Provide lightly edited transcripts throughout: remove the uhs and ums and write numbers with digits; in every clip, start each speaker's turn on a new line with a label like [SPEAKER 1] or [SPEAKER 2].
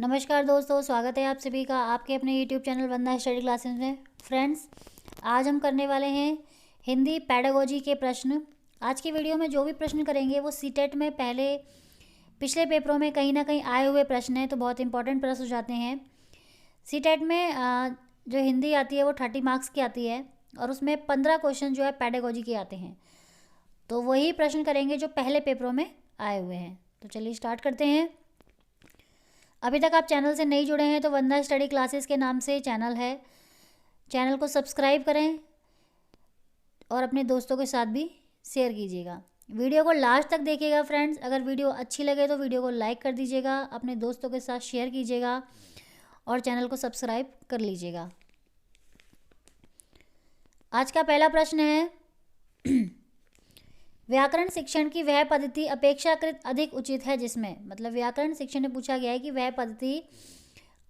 [SPEAKER 1] नमस्कार दोस्तों, स्वागत है आप सभी का आपके अपने YouTube चैनल वंदना स्टडी क्लासेस में। फ्रेंड्स, आज हम करने वाले हैं हिंदी पेडागोजी के प्रश्न। आज की वीडियो में जो भी प्रश्न करेंगे वो सीटेट में पिछले पेपरों में कहीं ना कहीं आए हुए प्रश्न हैं, तो बहुत इंपॉर्टेंट प्रश्न हो जाते हैं। सीटेट में जो हिंदी आती है वो 30 मार्क्स की आती है और उसमें 15 क्वेश्चन जो है पेडागोजी के आते हैं। तो वही प्रश्न करेंगे जो पहले पेपरों में आए हुए हैं। तो चलिए स्टार्ट करते हैं। अभी तक आप चैनल से नहीं जुड़े हैं तो वंदना स्टडी क्लासेस के नाम से चैनल है, चैनल को सब्सक्राइब करें और अपने दोस्तों के साथ भी शेयर कीजिएगा। वीडियो को लास्ट तक देखिएगा फ्रेंड्स। अगर वीडियो अच्छी लगे तो वीडियो को लाइक कर दीजिएगा, अपने दोस्तों के साथ शेयर कीजिएगा और चैनल को सब्सक्राइब कर लीजिएगा। आज का पहला प्रश्न है व्याकरण शिक्षण की वह पद्धति अपेक्षाकृत अधिक उचित है जिसमें, मतलब व्याकरण शिक्षण में पूछा गया है कि वह पद्धति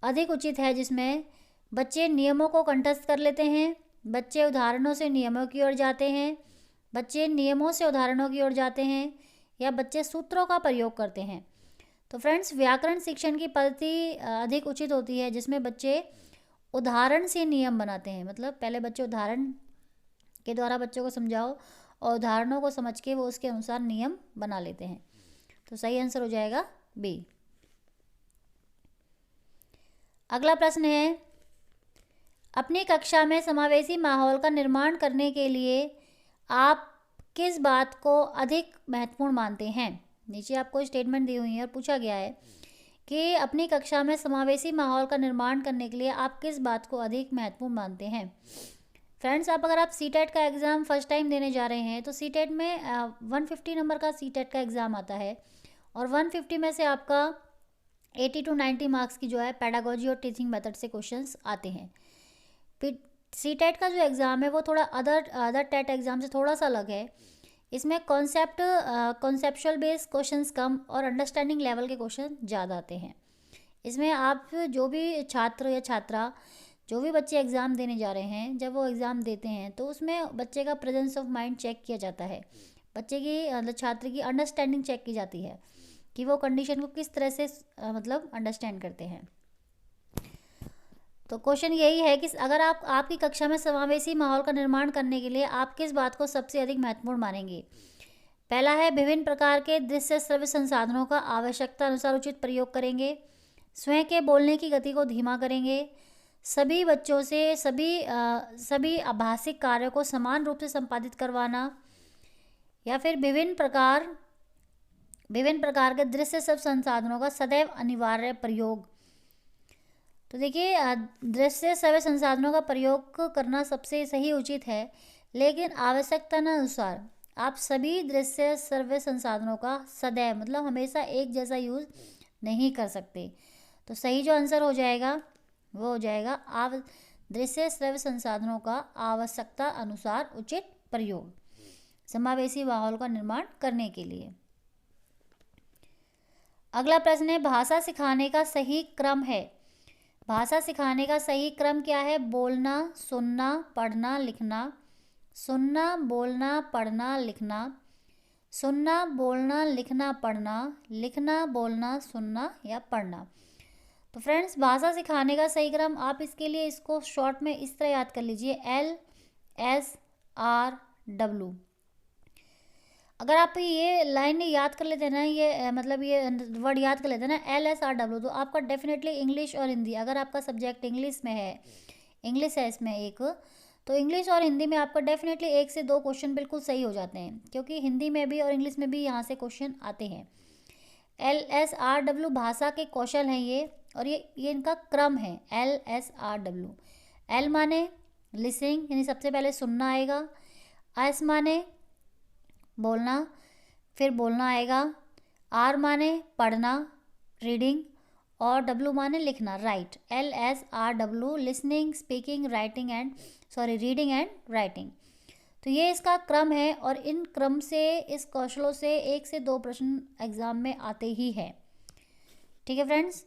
[SPEAKER 1] अधिक उचित है जिसमें बच्चे नियमों को कंठस्थ कर लेते हैं, बच्चे उदाहरणों से नियमों की ओर जाते हैं, बच्चे नियमों से उदाहरणों की ओर जाते हैं, या बच्चे सूत्रों का प्रयोग करते हैं। तो फ्रेंड्स, व्याकरण शिक्षण की पद्धति अधिक उचित होती है जिसमें बच्चे उदाहरण से नियम बनाते हैं। मतलब पहले बच्चे उदाहरण के द्वारा बच्चों को समझाओ और उदाहरणों को समझ के वो उसके अनुसार नियम बना लेते हैं। तो सही आंसर हो जाएगा बी। अगला प्रश्न है अपनी कक्षा में समावेशी माहौल का निर्माण करने के लिए आप किस बात को अधिक महत्वपूर्ण मानते हैं। नीचे आपको स्टेटमेंट दी हुई है और पूछा गया है कि अपनी कक्षा में समावेशी माहौल का निर्माण करने के लिए आप किस बात को अधिक महत्वपूर्ण मानते हैं। फ्रेंड्स, अगर आप सीटेट का एग्ज़ाम फर्स्ट टाइम देने जा रहे हैं तो सीटेट में 150 नंबर का सीटेट का एग्ज़ाम आता है और 150 में से आपका 80 to 90 मार्क्स की जो है पेडागोजी और टीचिंग मेथड से क्वेश्चंस आते हैं। फिर सीटेट का जो एग्ज़ाम है वो थोड़ा अदर टेट एग्ज़ाम से थोड़ा सा अलग है। इसमें कॉन्सेप्चुअल बेस्ड क्वेश्चंस कम और अंडरस्टैंडिंग लेवल के क्वेश्चन ज़्यादा आते हैं। इसमें आप जो भी छात्र या छात्रा जो भी बच्चे एग्ज़ाम देने जा रहे हैं, जब वो एग्ज़ाम देते हैं तो उसमें बच्चे का प्रेजेंस ऑफ माइंड चेक किया जाता है, बच्चे की छात्र की अंडरस्टैंडिंग चेक की जाती है कि वो कंडीशन को किस तरह से मतलब अंडरस्टैंड करते हैं। तो क्वेश्चन यही है कि अगर आपकी कक्षा में समावेशी माहौल का निर्माण करने के लिए आप किस बात को सबसे अधिक महत्वपूर्ण मानेंगे। पहला है विभिन्न प्रकार के दृश्य श्रव्य संसाधनों का आवश्यकता अनुसार उचित प्रयोग करेंगे, स्वयं के बोलने की गति को धीमा करेंगे, सभी बच्चों से सभी आभासिक कार्यों को समान रूप से संपादित करवाना, या फिर विभिन्न प्रकार के दृश्य सब संसाधनों का सदैव अनिवार्य प्रयोग। तो देखिए, दृश्य सभी संसाधनों का प्रयोग करना सबसे सही उचित है, लेकिन आवश्यकता अनुसार आप सभी दृश्य सर्वे संसाधनों का सदैव मतलब हमेशा एक जैसा यूज नहीं कर सकते। तो सही जो आंसर हो जाएगा वो हो जाएगा दृश्य श्रव्य संसाधनों का आवश्यकता अनुसार उचित प्रयोग, समावेशी माहौल का निर्माण करने के लिए। अगला प्रश्न है भाषा सिखाने का सही क्रम है। भाषा सिखाने का सही क्रम क्या है। बोलना, सुनना, पढ़ना, लिखना, सुनना, बोलना, पढ़ना, लिखना, सुनना, बोलना, लिखना, पढ़ना, लिखना, बोलना, सुनना या पढ़ना। तो फ्रेंड्स, भाषा सिखाने का सही क्रम आप इसके लिए इसको शॉर्ट में इस तरह याद कर लीजिए, LSRW। अगर आप ये लाइन याद कर लेते हैं ना, ये मतलब ये वर्ड याद कर लेते हैं ना LSRW, तो आपका डेफिनेटली इंग्लिश और हिंदी, अगर आपका सब्जेक्ट इंग्लिश है इसमें एक, तो इंग्लिश और हिंदी में आपका डेफिनेटली 1 से 2 क्वेश्चन बिल्कुल सही हो जाते हैं, क्योंकि हिंदी में भी और इंग्लिश में भी यहाँ से क्वेश्चन आते हैं। LSRW भाषा के कौशल हैं ये, और ये इनका क्रम है। LSRW, L माने लिसनिंग यानी सबसे पहले सुनना आएगा, S माने बोलना, फिर बोलना आएगा, R माने पढ़ना रीडिंग, और W माने लिखना right. LSRW listening, speaking, reading and writing. तो ये इसका क्रम है और इन क्रम से इस कौशलों से 1 से 2 प्रश्न एग्जाम में आते ही हैं। ठीक है फ्रेंड्स,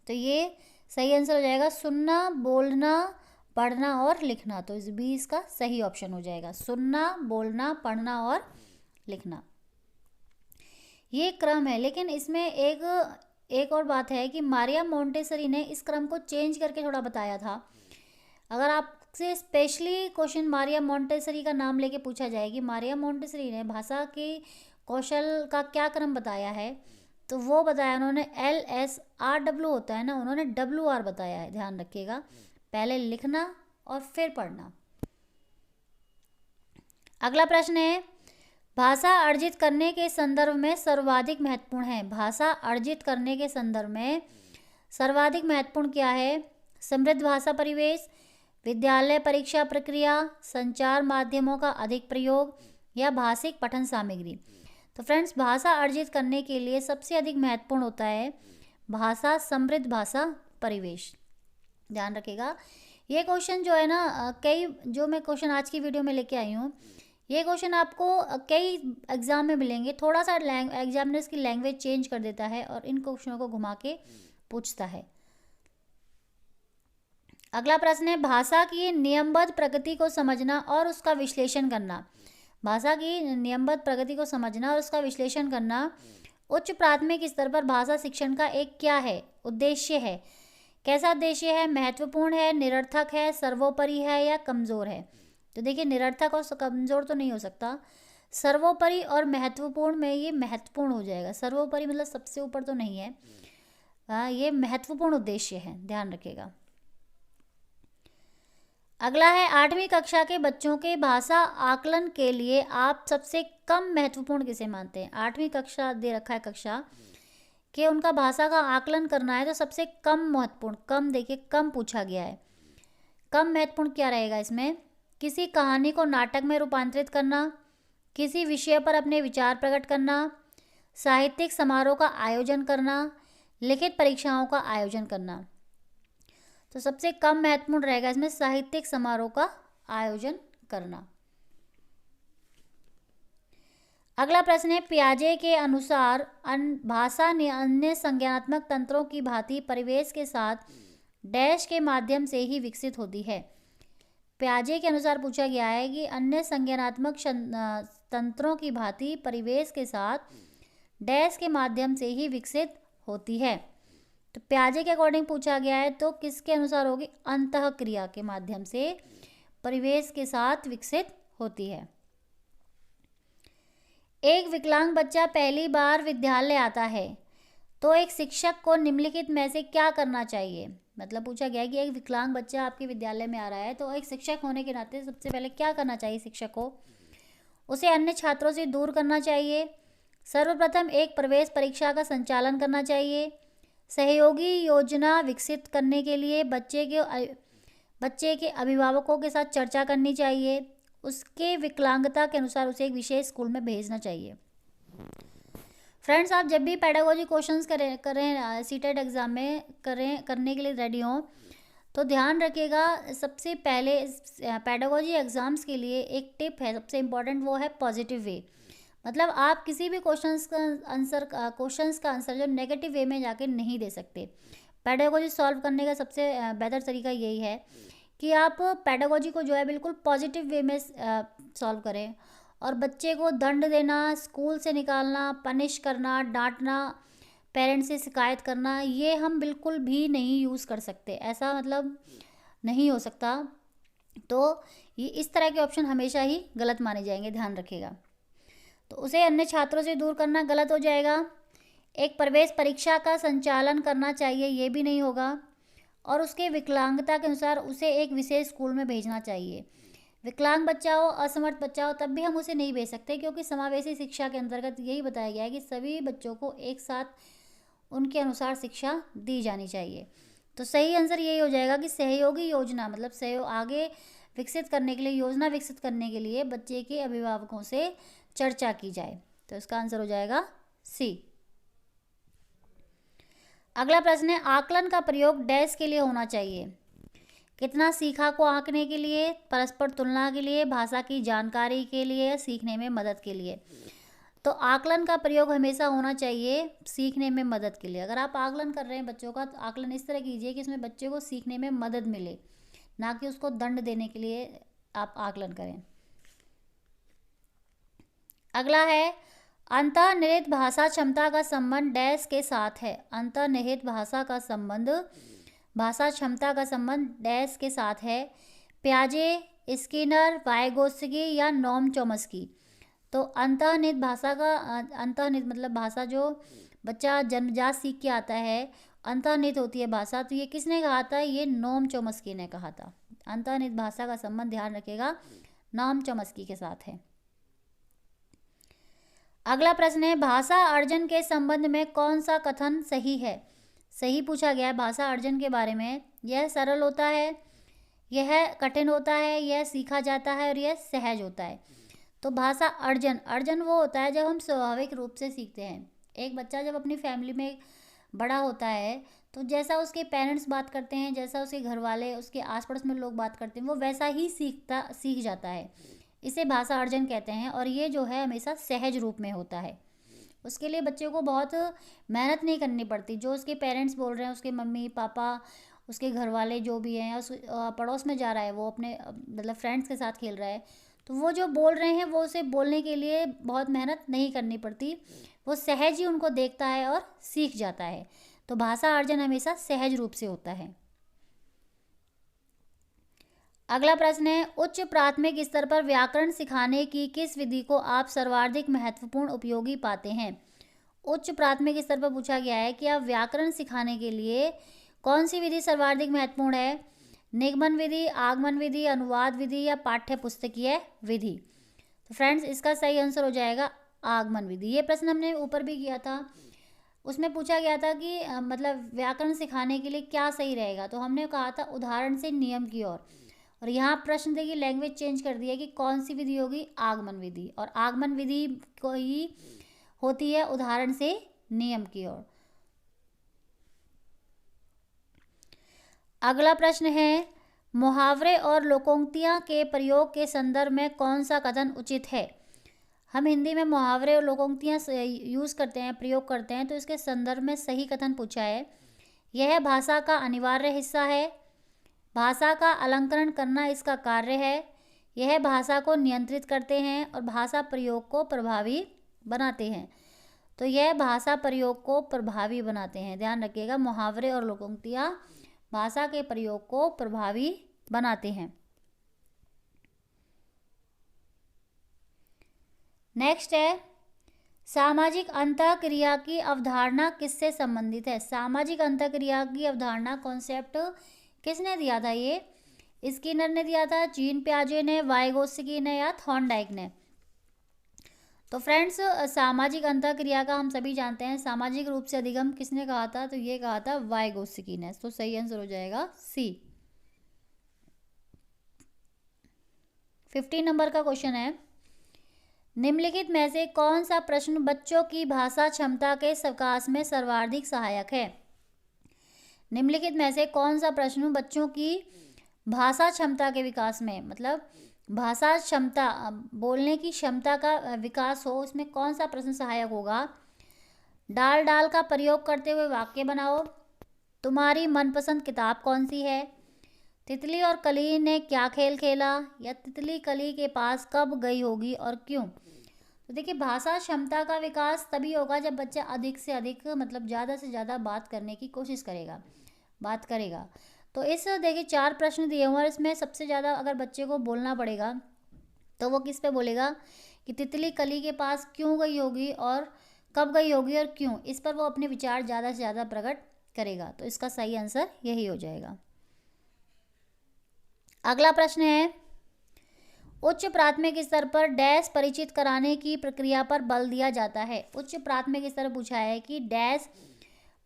[SPEAKER 1] तो ये सही आंसर हो जाएगा सुनना, बोलना, पढ़ना और लिखना। तो इस बी इसका सही ऑप्शन हो जाएगा, सुनना, बोलना, पढ़ना और लिखना। ये क्रम है, लेकिन इसमें एक और बात है कि मारिया मोंटेसरी ने इस क्रम को चेंज करके थोड़ा बताया था। अगर आपसे स्पेशली क्वेश्चन मारिया मोंटेसरी का नाम लेके पूछा जाए कि मारिया मोंटेसरी ने भाषा के कौशल का क्या क्रम बताया है, तो वो बताया उन्होंने LSRW होता है ना, उन्होंने WR बताया है, ध्यान रखिएगा। पहले लिखना और फिर पढ़ना। अगला प्रश्न है, भाषा अर्जित करने के संदर्भ में सर्वाधिक महत्वपूर्ण है। भाषा अर्जित करने के संदर्भ में सर्वाधिक महत्वपूर्ण क्या है? समृद्ध भाषा परिवेश, विद्यालय परीक्षा प्रक्रिया, संचार माध्यमों का अधिक प्रयोग या भाषिक पठन सामग्री। तो फ्रेंड्स, भाषा अर्जित करने के लिए सबसे अधिक महत्वपूर्ण होता है भाषा समृद्ध भाषा परिवेश। ध्यान रखिएगा। ये क्वेश्चन जो है ना, कई जो मैं क्वेश्चन आज की वीडियो में लेके आई हूँ, ये क्वेश्चन आपको कई एग्जाम में मिलेंगे। थोड़ा सा एग्जामिनर्स की लैंग्वेज चेंज कर देता है और इन क्वेश्चनों को घुमा के पूछता है। अगला प्रश्न है, भाषा की नियमबद्ध प्रगति को समझना और उसका विश्लेषण करना। भाषा की नियमबद्ध प्रगति को समझना और उसका विश्लेषण करना उच्च प्राथमिक स्तर पर भाषा शिक्षण का एक क्या है? उद्देश्य है। कैसा उद्देश्य है? महत्वपूर्ण है, निरर्थक है, सर्वोपरि है या कमज़ोर है? तो देखिए, निरर्थक और कमज़ोर तो नहीं हो सकता। सर्वोपरि और महत्वपूर्ण में ये महत्वपूर्ण हो जाएगा। सर्वोपरि मतलब सबसे ऊपर तो नहीं है। ये महत्वपूर्ण उद्देश्य है, ध्यान रखिएगा। अगला है, 8वीं कक्षा के बच्चों के भाषा आकलन के लिए आप सबसे कम महत्वपूर्ण किसे मानते हैं? 8वीं कक्षा दे रखा है कक्षा कि उनका भाषा का आकलन करना है, तो सबसे कम महत्वपूर्ण, कम देखिए कम पूछा गया है। कम महत्वपूर्ण क्या रहेगा इसमें? किसी कहानी को नाटक में रूपांतरित करना, किसी विषय पर अपने विचार प्रकट करना, साहित्यिक समारोह का आयोजन करना, लिखित परीक्षाओं का आयोजन करना। तो सबसे कम महत्वपूर्ण रहेगा इसमें साहित्यिक समारोह का आयोजन करना। अगला प्रश्न है, पियाजे के अनुसार भाषा अन्य संज्ञानात्मक तंत्रों की भांति परिवेश के साथ डैश के माध्यम से ही विकसित होती है। पियाजे के अनुसार पूछा गया है कि अन्य संज्ञानात्मक तंत्रों की भांति परिवेश के साथ डैश के माध्यम से ही विकसित होती है। तो पियाजे के अकॉर्डिंग पूछा गया है, तो किसके अनुसार होगी? अंतःक्रिया के माध्यम से परिवेश के साथ विकसित होती है। एक विकलांग बच्चा पहली बार विद्यालय आता है, तो एक शिक्षक को निम्नलिखित में से क्या करना चाहिए? मतलब पूछा गया है कि एक विकलांग बच्चा आपके विद्यालय में आ रहा है, तो एक शिक्षक होने के नाते सबसे पहले क्या करना चाहिए शिक्षक को? उसे अन्य छात्रों से दूर करना चाहिए, सर्वप्रथम एक प्रवेश परीक्षा का संचालन करना चाहिए, सहयोगी योजना विकसित करने के लिए बच्चे के अभिभावकों के साथ चर्चा करनी चाहिए, उसके विकलांगता के अनुसार उसे एक विशेष स्कूल में भेजना चाहिए। फ्रेंड्स, आप जब भी पेडागोजी क्वेश्चंस करें सीटेट एग्ज़ाम में करने के लिए रेडी हों, तो ध्यान रखिएगा, सबसे पहले पेडागोजी एग्ज़ाम्स के लिए एक टिप है, सबसे इम्पॉर्टेंट, वो है पॉजिटिव वे। मतलब आप किसी भी क्वेश्चंस का आंसर जो नेगेटिव वे में जाके नहीं दे सकते। पेडागोजी सॉल्व करने का सबसे बेहतर तरीका यही है कि आप पेडागोजी को जो है बिल्कुल पॉजिटिव वे में सॉल्व करें, और बच्चे को दंड देना, स्कूल से निकालना, पनिश करना, डांटना, पेरेंट्स से शिकायत करना, ये हम बिल्कुल भी नहीं यूज़ कर सकते। ऐसा मतलब नहीं हो सकता। तो ये इस तरह के ऑप्शन हमेशा ही गलत माने जाएंगे, ध्यान रखिएगा। तो उसे अन्य छात्रों से दूर करना गलत हो जाएगा। एक प्रवेश परीक्षा का संचालन करना चाहिए, ये भी नहीं होगा। और उसके विकलांगता के अनुसार उसे एक विशेष स्कूल में भेजना चाहिए। विकलांग बच्चा हो, असमर्थ बच्चा हो, तब भी हम उसे नहीं भेज सकते, क्योंकि समावेशी शिक्षा के अंतर्गत यही बताया गया है कि सभी बच्चों को एक साथ उनके अनुसार शिक्षा दी जानी चाहिए। तो सही आंसर यही हो जाएगा कि सहयोगी योजना, मतलब सहयोग आगे विकसित करने के लिए, योजना विकसित करने के लिए बच्चे के अभिभावकों से चर्चा की जाए। तो इसका आंसर हो जाएगा सी। अगला प्रश्न है, आकलन का प्रयोग डैश के लिए होना चाहिए? कितना सीखा को आंकने के लिए, परस्पर तुलना के लिए, भाषा की जानकारी के लिए, सीखने में मदद के लिए। तो आकलन का प्रयोग हमेशा होना चाहिए सीखने में मदद के लिए। अगर आप आकलन कर रहे हैं बच्चों का, तो आकलन इस तरह कीजिए कि इसमें बच्चे को सीखने में मदद मिले, ना कि उसको दंड देने के लिए आप आकलन करें। अगला है, अंतर्निहित भाषा क्षमता का संबंध डैश के साथ है। अंतर्निहित भाषा क्षमता का संबंध डैश के साथ है। प्याजे, स्किनर, वाइगोत्स्की या नोम चॉम्स्की। तो अंतर्निहित मतलब भाषा जो बच्चा जन्मजात सीख के आता है, अंतर्निहित होती है भाषा, तो ये किसने कहा था? ये नोम चॉम्स्की ने कहा था। अंतर्निहित भाषा का संबंध, ध्यान रखिएगा, नोम चॉम्स्की के साथ है। अगला प्रश्न है, भाषा अर्जन के संबंध में कौन सा कथन सही है? सही पूछा गया है भाषा अर्जन के बारे में। यह सरल होता है, यह कठिन होता है, यह सीखा जाता है और यह सहज होता है। तो भाषा अर्जन वो होता है जब हम स्वाभाविक रूप से सीखते हैं। एक बच्चा जब अपनी फैमिली में बड़ा होता है तो जैसा उसके पेरेंट्स बात करते हैं, जैसा उसके घर वाले, उसके आस पड़ोस में लोग बात करते हैं, वो वैसा ही सीख जाता है। इसे भाषा अर्जन कहते हैं और ये जो है हमेशा सहज रूप में होता है। उसके लिए बच्चे को बहुत मेहनत नहीं करनी पड़ती। जो उसके पेरेंट्स बोल रहे हैं, उसके मम्मी पापा, उसके घर वाले जो भी हैं, उस पड़ोस में जा रहा है, वो अपने मतलब फ्रेंड्स के साथ खेल रहा है, तो वो जो बोल रहे हैं वो उसे बोलने के लिए बहुत मेहनत नहीं करनी पड़ती। वो सहज ही उनको देखता है और सीख जाता है। तो भाषा अर्जन हमेशा सहज रूप से होता है। अगला प्रश्न है, उच्च प्राथमिक स्तर पर व्याकरण सिखाने की किस विधि को आप सर्वाधिक महत्वपूर्ण उपयोगी पाते हैं? उच्च प्राथमिक स्तर पर पूछा गया है कि आप व्याकरण सिखाने के लिए कौन सी विधि सर्वाधिक महत्वपूर्ण है? निगमन विधि, आगमन विधि, अनुवाद विधि या पाठ्य पुस्तकीय विधि? तो फ्रेंड्स, इसका सही आंसर हो जाएगा आगमन विधि। ये प्रश्न हमने ऊपर भी किया था। उसमें पूछा गया था कि मतलब व्याकरण सिखाने के लिए क्या सही रहेगा, तो हमने कहा था उदाहरण से नियम की ओर। और यहाँ प्रश्न देखिए लैंग्वेज चेंज कर दिया कि कौन सी विधि होगी? आगमन विधि। और आगमन विधि को ही होती है उदाहरण से नियम की ओर। अगला प्रश्न है, मुहावरे और लोकोक्तियाँ के प्रयोग के संदर्भ में कौन सा कथन उचित है? हम हिंदी में मुहावरे और लोकोक्तियाँ यूज़ करते हैं, प्रयोग करते हैं, तो इसके संदर्भ में सही कथन पूछा है। यह भाषा का अनिवार्य हिस्सा है, भाषा का अलंकरण करना इसका कार्य है, यह भाषा को नियंत्रित करते हैं और भाषा प्रयोग को प्रभावी बनाते हैं। तो यह भाषा प्रयोग को प्रभावी बनाते हैं। ध्यान रखिएगा, मुहावरे और लोकोक्तियाँ भाषा के प्रयोग को प्रभावी बनाते हैं। नेक्स्ट है, सामाजिक अंतःक्रिया की अवधारणा किससे संबंधित है? सामाजिक अंतःक्रिया की अवधारणा कॉन्सेप्ट किसने दिया था? ये स्किनर ने दिया था, जीन पियाजे ने, वाइगोत्स्की ने या थॉर्नडाइक ने? तो फ्रेंड्स, सामाजिक अंतःक्रिया का हम सभी जानते हैं सामाजिक रूप से अधिगम किसने कहा था? तो ये कहा था वाइगोत्स्की ने। तो सही आंसर हो जाएगा सी। 15 नंबर का क्वेश्चन है, निम्नलिखित में से कौन सा प्रश्न बच्चों की भाषा क्षमता के विकास में सर्वाधिक सहायक है? निम्नलिखित में से कौन सा प्रश्न बच्चों की भाषा क्षमता के विकास में, मतलब भाषा क्षमता, बोलने की क्षमता का विकास हो, उसमें कौन सा प्रश्न सहायक होगा? डाल डाल का प्रयोग करते हुए वाक्य बनाओ, तुम्हारी मनपसंद किताब कौन सी है, तितली और कली ने क्या खेल खेला, या तितली कली के पास कब गई होगी और क्यों? तो देखिए, भाषा क्षमता का विकास तभी होगा जब बच्चा अधिक से अधिक, मतलब ज़्यादा से ज़्यादा बात करने की कोशिश बात करेगा। तो इस देखिए 4 प्रश्न दिए हुए हैं, इसमें सबसे ज़्यादा अगर बच्चे को बोलना पड़ेगा तो वो किस पे बोलेगा कि तितली कली के पास क्यों गई होगी और कब गई होगी और क्यों, इस पर वो अपने विचार ज़्यादा से ज़्यादा प्रकट करेगा। तो इसका सही आंसर यही हो जाएगा। अगला प्रश्न है, उच्च प्राथमिक स्तर पर डैश परिचित कराने की प्रक्रिया पर बल दिया जाता है। उच्च प्राथमिक स्तर पूछा है कि डैश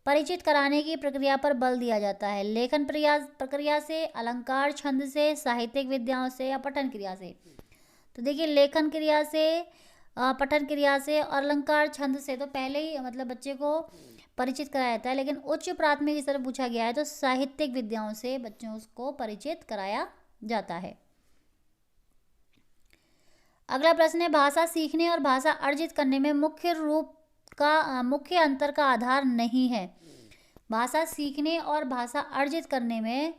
[SPEAKER 1] परिचित कराने की प्रक्रिया पर बल दिया जाता है। लेखन प्रक्रिया से, अलंकार छंद से, साहित्यिक विद्याओं से या पठन क्रिया से? तो देखिए, लेखन क्रिया से, पठन क्रिया से और अलंकार छंद से तो पहले ही मतलब बच्चे को परिचित कराया जाता है, लेकिन उच्च प्राथमिक स्तर पूछा गया है तो साहित्यिक विद्याओं से बच्चों को परिचित कराया जाता है। अगला प्रश्न है, भाषा सीखने और भाषा अर्जित करने में मुख्य अंतर का आधार नहीं है। भाषा सीखने और भाषा अर्जित करने में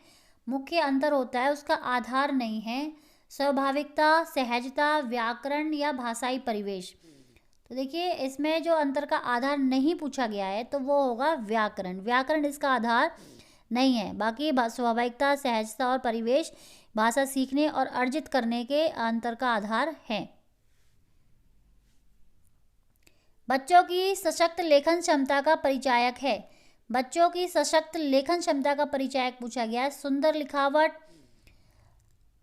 [SPEAKER 1] मुख्य अंतर होता है, उसका आधार नहीं है। स्वाभाविकता, सहजता, व्याकरण या भाषाई परिवेश? तो देखिए इसमें जो अंतर का आधार नहीं पूछा गया है तो वो होगा व्याकरण। व्याकरण इसका आधार नहीं है। बाकी स्वाभाविकता, सहजता और परिवेश भाषा सीखने और अर्जित करने के अंतर का आधार है। बच्चों की सशक्त लेखन क्षमता का परिचायक है। बच्चों की सशक्त लेखन क्षमता का परिचायक पूछा गया है। सुंदर लिखावट,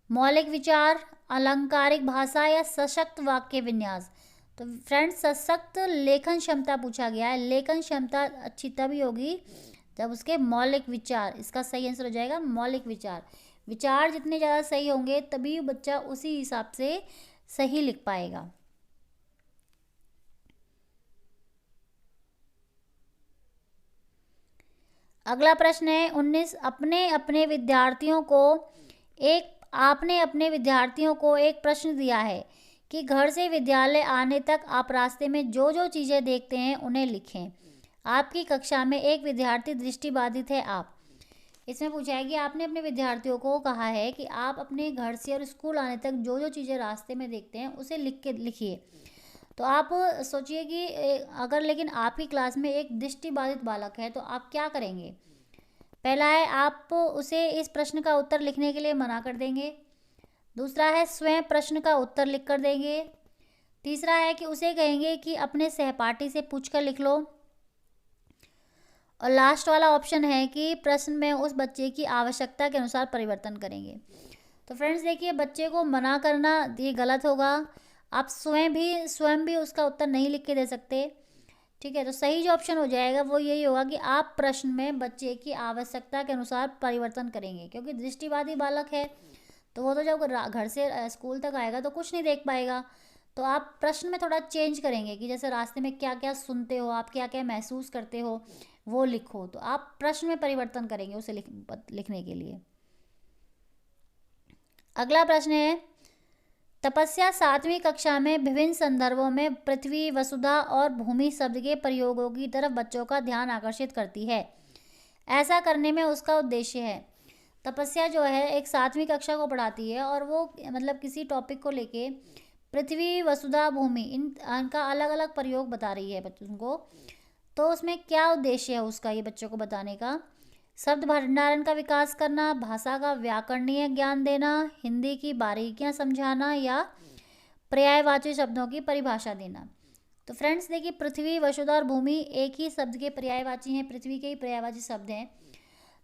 [SPEAKER 1] मौलिक विचार, अलंकारिक भाषा या सशक्त वाक्य विन्यास। तो फ्रेंड्स सशक्त लेखन क्षमता पूछा गया है। लेखन क्षमता अच्छी तभी होगी जब उसके मौलिक विचार, इसका सही आंसर हो जाएगा मौलिक विचार। विचार जितने ज़्यादा सही होंगे तभी बच्चा उसी हिसाब से सही लिख पाएगा। अगला प्रश्न है 19, आपने अपने विद्यार्थियों को एक प्रश्न दिया है कि घर से विद्यालय आने तक आप रास्ते में जो जो चीज़ें देखते हैं उन्हें लिखें। आपकी कक्षा में एक विद्यार्थी दृष्टिबाधित है। आप इसमें पूछा है कि आपने अपने विद्यार्थियों को कहा है कि आप अपने घर से और स्कूल आने तक जो जो चीज़ें रास्ते में देखते हैं उसे लिखिए। तो आप सोचिए कि अगर लेकिन आपकी क्लास में एक दृष्टिबाधित बालक है तो आप क्या करेंगे। पहला है आप उसे इस प्रश्न का उत्तर लिखने के लिए मना कर देंगे। दूसरा है स्वयं प्रश्न का उत्तर लिख कर देंगे। तीसरा है कि उसे कहेंगे कि अपने सहपाठी से पूछकर लिख लो। और लास्ट वाला ऑप्शन है कि प्रश्न में उस बच्चे की आवश्यकता के अनुसार परिवर्तन करेंगे। तो फ्रेंड्स देखिए बच्चे को मना करना ये गलत होगा। आप स्वयं भी उसका उत्तर नहीं लिख के दे सकते। ठीक है, तो सही जो ऑप्शन हो जाएगा वो यही होगा कि आप प्रश्न में बच्चे की आवश्यकता के अनुसार परिवर्तन करेंगे। क्योंकि दृष्टिबाधित बालक है तो वो तो जब घर से स्कूल तक आएगा तो कुछ नहीं देख पाएगा। तो आप प्रश्न में थोड़ा चेंज करेंगे कि जैसे रास्ते में क्या क्या सुनते हो, आप क्या क्या महसूस करते हो वो लिखो। तो आप प्रश्न में परिवर्तन करेंगे उसे लिखने के लिए। अगला प्रश्न है तपस्या 7वीं कक्षा में विभिन्न संदर्भों में पृथ्वी, वसुधा और भूमि शब्द के प्रयोगों की तरफ बच्चों का ध्यान आकर्षित करती है। ऐसा करने में उसका उद्देश्य है। तपस्या जो है एक 7वीं कक्षा को पढ़ाती है और वो मतलब किसी टॉपिक को लेके पृथ्वी, वसुधा, भूमि इनका अलग अलग प्रयोग बता रही है बच्चों को। तो उसमें क्या उद्देश्य है उसका ये बच्चों को बताने का। शब्द भंडारण का विकास करना, भाषा का व्याकरणीय ज्ञान देना, हिंदी की बारीकियां समझाना या पर्यायवाची शब्दों की परिभाषा देना। तो फ्रेंड्स देखिए पृथ्वी, वसुधा और भूमि एक ही शब्द के पर्यायवाची हैं, पृथ्वी के ही पर्यायवाची शब्द हैं।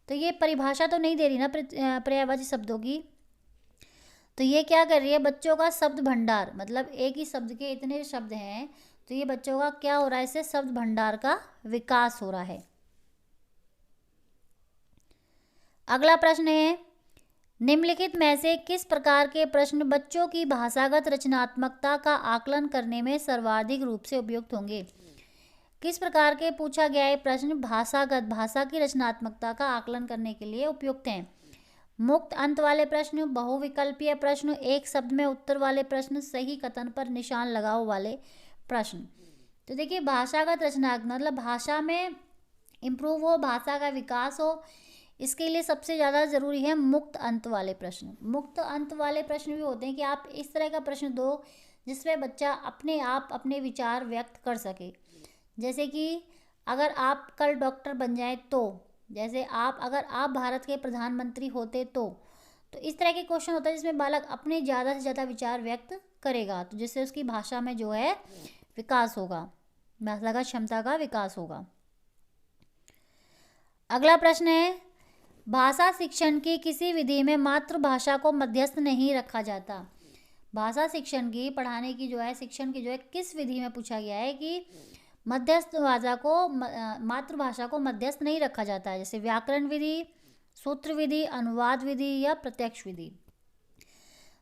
[SPEAKER 1] तो ये परिभाषा तो नहीं दे रही ना पर्यायवाची शब्दों की। तो ये क्या कर रही है बच्चों का शब्द भंडार, मतलब एक ही शब्द के इतने शब्द हैं तो ये बच्चों का क्या हो रहा है, इससे शब्द भंडार का विकास हो रहा है। अगला प्रश्न है निम्नलिखित में से किस प्रकार के प्रश्न बच्चों की भाषागत रचनात्मकता का आकलन करने में सर्वाधिक रूप से उपयुक्त होंगे। किस प्रकार के पूछा गया है प्रश्न भाषा की रचनात्मकता का आकलन करने के लिए उपयुक्त हैं। मुक्त अंत वाले प्रश्न, बहुविकल्पीय प्रश्न, एक शब्द में उत्तर वाले प्रश्न, सही कथन पर निशान लगाओ वाले प्रश्न। तो देखिए भाषागत रचनात्मक मतलब भाषा में इम्प्रूव हो, भाषा का विकास हो, इसके लिए सबसे ज़्यादा ज़रूरी है मुक्त अंत वाले प्रश्न। मुक्त अंत वाले प्रश्न भी होते हैं कि आप इस तरह का प्रश्न दो जिसमें बच्चा अपने आप अपने विचार व्यक्त कर सके। जैसे कि अगर आप कल डॉक्टर बन जाए तो, जैसे अगर आप भारत के प्रधानमंत्री होते तो इस तरह के क्वेश्चन होता है जिसमें बालक अपने ज़्यादा से ज़्यादा विचार व्यक्त करेगा, तो जिससे उसकी भाषा में जो है विकास होगा, भाषा का क्षमता का विकास होगा। अगला प्रश्न है भाषा शिक्षण की किसी विधि में मातृभाषा को मध्यस्थ नहीं रखा जाता। भाषा शिक्षण की पढ़ाने की जो है शिक्षण की जो है किस विधि में पूछा गया है कि मध्यस्थ भाषा को मातृभाषा को मध्यस्थ नहीं रखा जाता है। जैसे व्याकरण विधि, सूत्र विधि, अनुवाद विधि या प्रत्यक्ष विधि।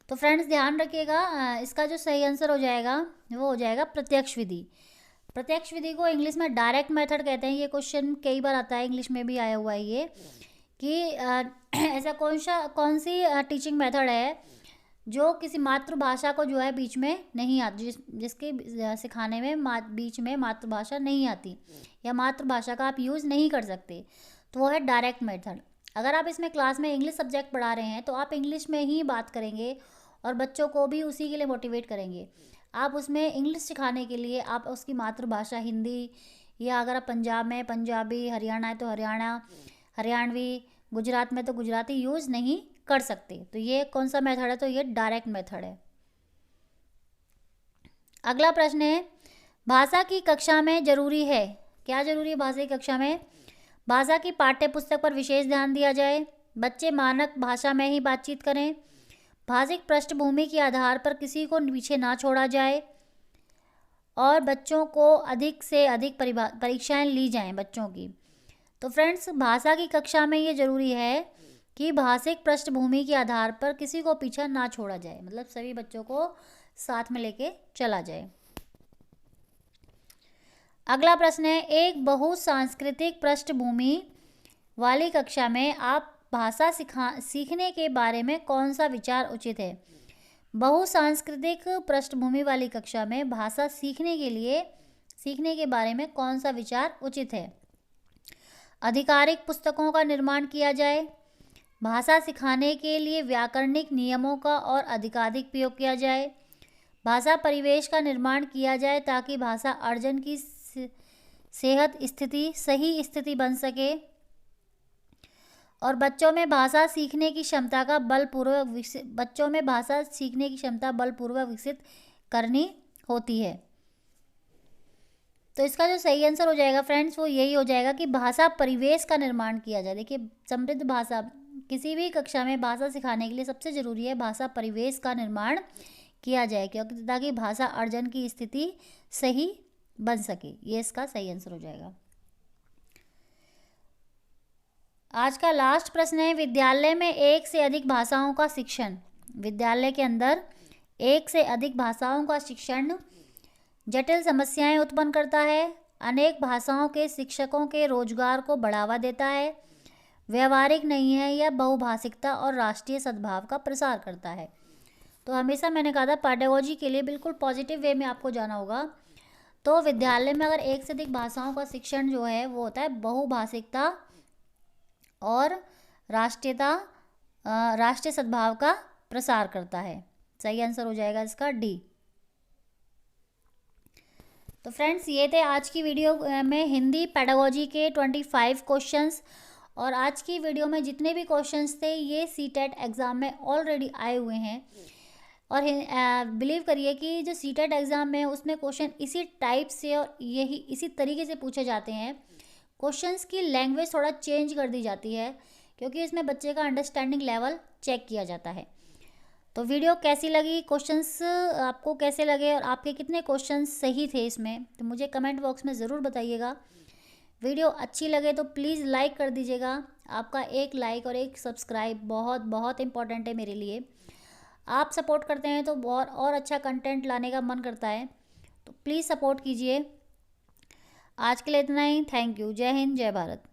[SPEAKER 1] तो फ्रेंड्स ध्यान रखिएगा इसका जो सही आंसर हो जाएगा वो हो जाएगा प्रत्यक्ष विधि। प्रत्यक्ष विधि को इंग्लिश में डायरेक्ट मेथड कहते हैं। ये क्वेश्चन कई बार आता है, इंग्लिश में भी आया हुआ है ये कि ऐसा कौन सी टीचिंग मेथड है जो किसी मातृभाषा को जो है बीच में नहीं आती, जिसके सिखाने में बीच में मातृभाषा नहीं आती या मातृभाषा का आप यूज़ नहीं कर सकते, तो वो है डायरेक्ट मेथड। अगर आप इसमें क्लास में इंग्लिश सब्जेक्ट पढ़ा रहे हैं तो आप इंग्लिश में ही बात करेंगे और बच्चों को भी उसी के लिए मोटिवेट करेंगे। आप उसमें इंग्लिश सिखाने के लिए आप उसकी मातृभाषा हिंदी, या अगर आप पंजाब में पंजाबी, हरियाणा है तो हरियाणवी, गुजरात में तो गुजराती यूज़ नहीं कर सकते। तो ये कौन सा मेथड है? तो ये डायरेक्ट मेथड है। अगला प्रश्न है, भाषा की कक्षा में जरूरी है, क्या जरूरी है भाषा की कक्षा में? भाषा की पाठ्य पुस्तक पर विशेष ध्यान दिया जाए, बच्चे मानक भाषा में ही बातचीत करें, भाषिक पृष्ठभूमि के आधार पर किसी को पीछे ना छोड़ा जाए, और बच्चों को अधिक से अधिक परीक्षाएं ली जाएं बच्चों की। तो फ्रेंड्स, भाषा की कक्षा में ये ज़रूरी है कि भाषिक पृष्ठभूमि के आधार पर किसी को पीछा ना छोड़ा जाए, मतलब सभी बच्चों को साथ में लेके चला जाए। अगला प्रश्न है, एक बहुसांस्कृतिक पृष्ठभूमि वाली कक्षा में आप भाषा सीखने के बारे में कौन सा विचार उचित है? बहुसांस्कृतिक पृष्ठभूमि वाली कक्षा में भाषा सीखने के बारे में कौन सा विचार उचित है? आधिकारिक पुस्तकों का निर्माण किया जाए, भाषा सिखाने के लिए व्याकरणिक नियमों का और अधिकाधिक प्रयोग किया जाए, भाषा परिवेश का निर्माण किया जाए ताकि भाषा अर्जन की सही स्थिति बन सके, और बच्चों में भाषा सीखने की क्षमता बलपूर्वक विकसित करनी होती है। तो इसका जो सही आंसर हो जाएगा फ्रेंड्स, वो यही हो जाएगा कि भाषा परिवेश का निर्माण किया जाए। देखिए, समृद्ध भाषा, किसी भी कक्षा में भाषा सिखाने के लिए सबसे ज़रूरी है भाषा परिवेश का निर्माण किया जाए, क्योंकि ताकि भाषा अर्जन की स्थिति सही बन सके। ये इसका सही आंसर हो जाएगा। आज का लास्ट प्रश्न है, विद्यालय में एक से अधिक भाषाओं का शिक्षण, विद्यालय के अंदर एक से अधिक भाषाओं का शिक्षण जटिल समस्याएं उत्पन्न करता है, अनेक भाषाओं के शिक्षकों के रोजगार को बढ़ावा देता है, व्यवहारिक नहीं है, या बहुभाषिकता और राष्ट्रीय सद्भाव का प्रसार करता है। तो हमेशा मैंने कहा था पेडागोजी के लिए बिल्कुल पॉजिटिव वे में आपको जाना होगा। तो विद्यालय में अगर एक से अधिक भाषाओं का शिक्षण जो है वो होता है बहुभाषिकता और राष्ट्रीय सद्भाव का प्रसार करता है। सही आंसर हो जाएगा इसका डी। तो फ्रेंड्स, ये थे आज की वीडियो में हिंदी पेडागोजी के 25 क्वेश्चंस, और आज की वीडियो में जितने भी क्वेश्चंस थे ये सीटेट एग्ज़ाम में ऑलरेडी आए हुए हैं, और बिलीव करिए कि जो सीटेट एग्ज़ाम में है उसमें क्वेश्चन इसी टाइप से और यही इसी तरीके से पूछे जाते हैं। क्वेश्चंस की लैंग्वेज थोड़ा चेंज कर दी जाती है, क्योंकि इसमें बच्चे का अंडरस्टैंडिंग लेवल चेक किया जाता है। तो वीडियो कैसी लगी, क्वेश्चंस आपको कैसे लगे, और आपके कितने क्वेश्चंस सही थे इसमें, तो मुझे कमेंट बॉक्स में ज़रूर बताइएगा। वीडियो अच्छी लगे तो प्लीज़ लाइक कर दीजिएगा। आपका एक लाइक और एक सब्सक्राइब बहुत बहुत इम्पॉर्टेंट है मेरे लिए। आप सपोर्ट करते हैं तो और अच्छा कंटेंट लाने का मन करता है, तो प्लीज़ सपोर्ट कीजिए। आज के लिए इतना ही। Thank you. जय हिंद, जय भारत।